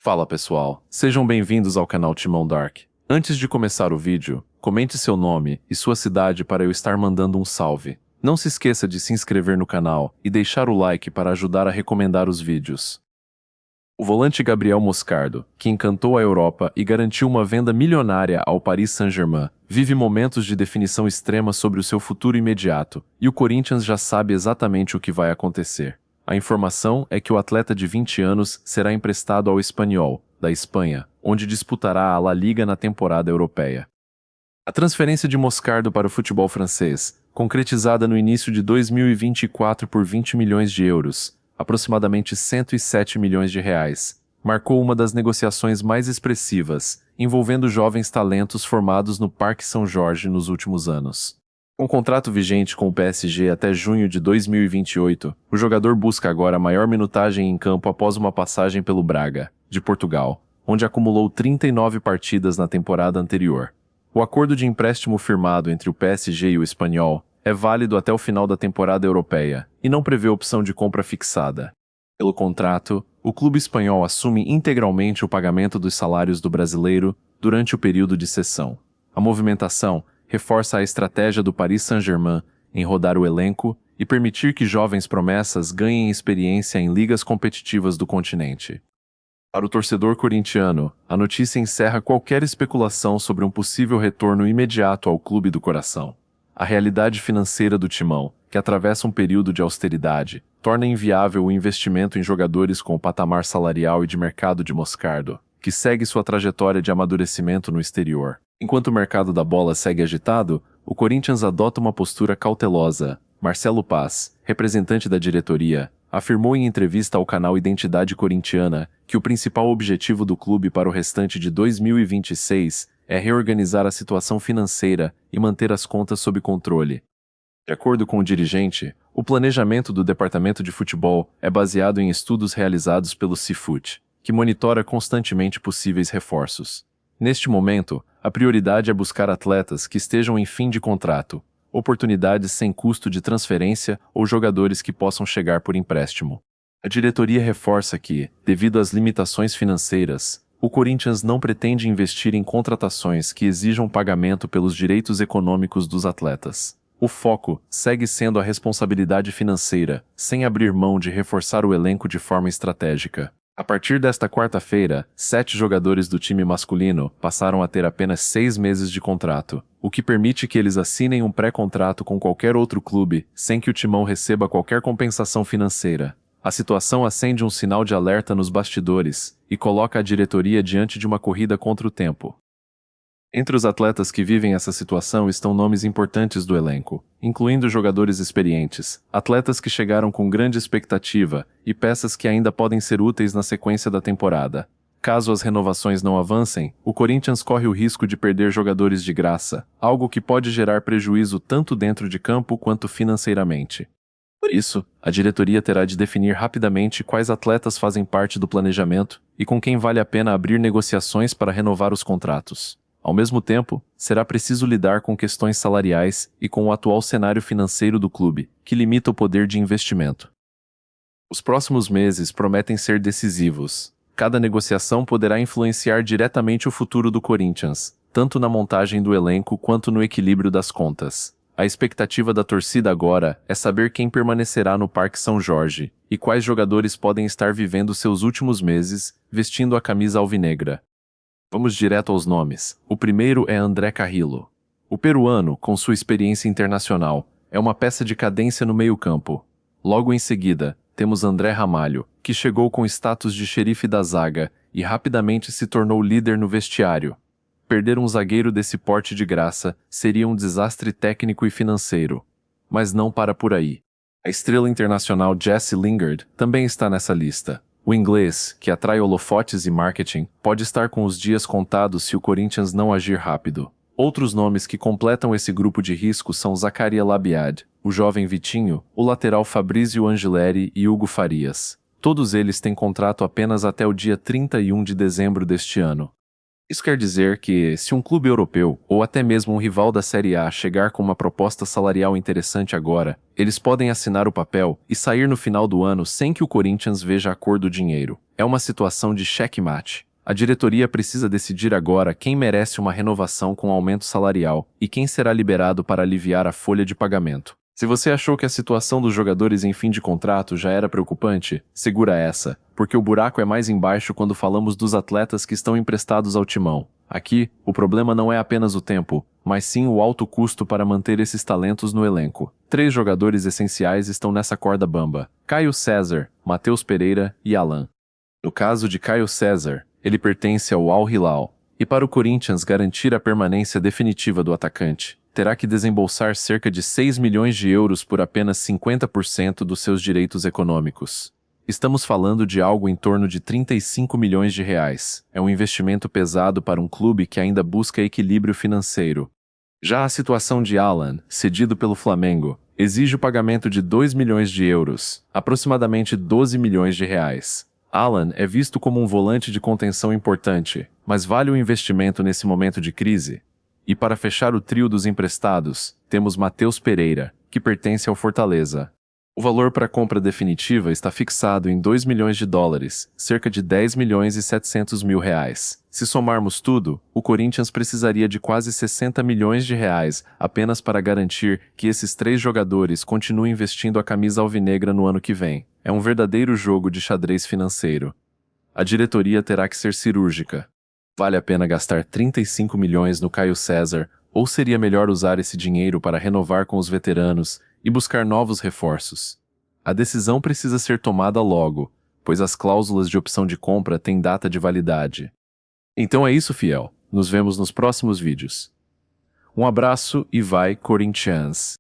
Fala pessoal, sejam bem-vindos ao canal Timão Dark. Antes de começar o vídeo, comente seu nome e sua cidade para eu estar mandando um salve. Não se esqueça de se inscrever no canal e deixar o like para ajudar a recomendar os vídeos. O volante Gabriel Moscardo, que encantou a Europa e garantiu uma venda milionária ao Paris Saint-Germain, vive momentos de definição extrema sobre o seu futuro imediato, e o Corinthians já sabe exatamente o que vai acontecer. A informação é que o atleta de 20 anos será emprestado ao Espanyol, da Espanha, onde disputará a La Liga na temporada europeia. A transferência de Moscardo para o futebol francês, concretizada no início de 2024 por 20 milhões de euros, aproximadamente 107 milhões de reais, marcou uma das negociações mais expressivas, envolvendo jovens talentos formados no Parque São Jorge nos últimos anos. Com contrato vigente com o PSG até junho de 2028, o jogador busca agora maior minutagem em campo após uma passagem pelo Braga, de Portugal, onde acumulou 39 partidas na temporada anterior. O acordo de empréstimo firmado entre o PSG e o Espanyol é válido até o final da temporada europeia e não prevê opção de compra fixada. Pelo contrato, o clube espanhol assume integralmente o pagamento dos salários do brasileiro durante o período de cessão. A movimentação reforça a estratégia do Paris Saint-Germain em rodar o elenco e permitir que jovens promessas ganhem experiência em ligas competitivas do continente. Para o torcedor corintiano, a notícia encerra qualquer especulação sobre um possível retorno imediato ao clube do coração. A realidade financeira do Timão, que atravessa um período de austeridade, torna inviável o investimento em jogadores com o patamar salarial e de mercado de Moscardo, que segue sua trajetória de amadurecimento no exterior. Enquanto o mercado da bola segue agitado, o Corinthians adota uma postura cautelosa. Marcelo Paz, representante da diretoria, afirmou em entrevista ao canal Identidade Corintiana que o principal objetivo do clube para o restante de 2026 é reorganizar a situação financeira e manter as contas sob controle. De acordo com o dirigente, o planejamento do departamento de futebol é baseado em estudos realizados pelo Cifut, que monitora constantemente possíveis reforços. Neste momento, a prioridade é buscar atletas que estejam em fim de contrato, oportunidades sem custo de transferência ou jogadores que possam chegar por empréstimo. A diretoria reforça que, devido às limitações financeiras, o Corinthians não pretende investir em contratações que exijam pagamento pelos direitos econômicos dos atletas. O foco segue sendo a responsabilidade financeira, sem abrir mão de reforçar o elenco de forma estratégica. A partir desta quarta-feira, 7 jogadores do time masculino passaram a ter apenas 6 meses de contrato, o que permite que eles assinem um pré-contrato com qualquer outro clube, sem que o Timão receba qualquer compensação financeira. A situação acende um sinal de alerta nos bastidores e coloca a diretoria diante de uma corrida contra o tempo. Entre os atletas que vivem essa situação estão nomes importantes do elenco, incluindo jogadores experientes, atletas que chegaram com grande expectativa e peças que ainda podem ser úteis na sequência da temporada. Caso as renovações não avancem, o Corinthians corre o risco de perder jogadores de graça, algo que pode gerar prejuízo tanto dentro de campo quanto financeiramente. Por isso, a diretoria terá de definir rapidamente quais atletas fazem parte do planejamento e com quem vale a pena abrir negociações para renovar os contratos. Ao mesmo tempo, será preciso lidar com questões salariais e com o atual cenário financeiro do clube, que limita o poder de investimento. Os próximos meses prometem ser decisivos. Cada negociação poderá influenciar diretamente o futuro do Corinthians, tanto na montagem do elenco quanto no equilíbrio das contas. A expectativa da torcida agora é saber quem permanecerá no Parque São Jorge e quais jogadores podem estar vivendo seus últimos meses vestindo a camisa alvinegra. Vamos direto aos nomes. O primeiro é André Carrillo. O peruano, com sua experiência internacional, é uma peça de cadência no meio-campo. Logo em seguida, temos André Ramalho, que chegou com status de xerife da zaga e rapidamente se tornou líder no vestiário. Perder um zagueiro desse porte de graça seria um desastre técnico e financeiro. Mas não para por aí. A estrela internacional Jesse Lingard também está nessa lista. O inglês, que atrai holofotes e marketing, pode estar com os dias contados se o Corinthians não agir rápido. Outros nomes que completam esse grupo de risco são Zacharia Labiad, o jovem Vitinho, o lateral Fabrício Angileri e Hugo Farias. Todos eles têm contrato apenas até o dia 31 de dezembro deste ano. Isso quer dizer que, se um clube europeu, ou até mesmo um rival da Série A chegar com uma proposta salarial interessante agora, eles podem assinar o papel e sair no final do ano sem que o Corinthians veja a cor do dinheiro. É uma situação de checkmate. A diretoria precisa decidir agora quem merece uma renovação com aumento salarial e quem será liberado para aliviar a folha de pagamento. Se você achou que a situação dos jogadores em fim de contrato já era preocupante, segura essa, porque o buraco é mais embaixo quando falamos dos atletas que estão emprestados ao Timão. Aqui, o problema não é apenas o tempo, mas sim o alto custo para manter esses talentos no elenco. 3 jogadores essenciais estão nessa corda bamba: Caio César, Matheus Pereira e Alan. No caso de Caio César, ele pertence ao Al Hilal, e para o Corinthians garantir a permanência definitiva do atacante, terá que desembolsar cerca de 6 milhões de euros por apenas 50% dos seus direitos econômicos. Estamos falando de algo em torno de 35 milhões de reais. É um investimento pesado para um clube que ainda busca equilíbrio financeiro. Já a situação de Alan, cedido pelo Flamengo, exige o pagamento de 2 milhões de euros, aproximadamente 12 milhões de reais. Alan é visto como um volante de contenção importante, mas vale o investimento nesse momento de crise? E para fechar o trio dos emprestados, temos Matheus Pereira, que pertence ao Fortaleza. O valor para a compra definitiva está fixado em 2 milhões de dólares, cerca de 10 milhões e 700 mil reais. Se somarmos tudo, o Corinthians precisaria de quase 60 milhões de reais apenas para garantir que esses 3 jogadores continuem vestindo a camisa alvinegra no ano que vem. É um verdadeiro jogo de xadrez financeiro. A diretoria terá que ser cirúrgica. Vale a pena gastar 35 milhões no Caio César, ou seria melhor usar esse dinheiro para renovar com os veteranos e buscar novos reforços? A decisão precisa ser tomada logo, pois as cláusulas de opção de compra têm data de validade. Então é isso, fiel. Nos vemos nos próximos vídeos. Um abraço e vai, Corinthians!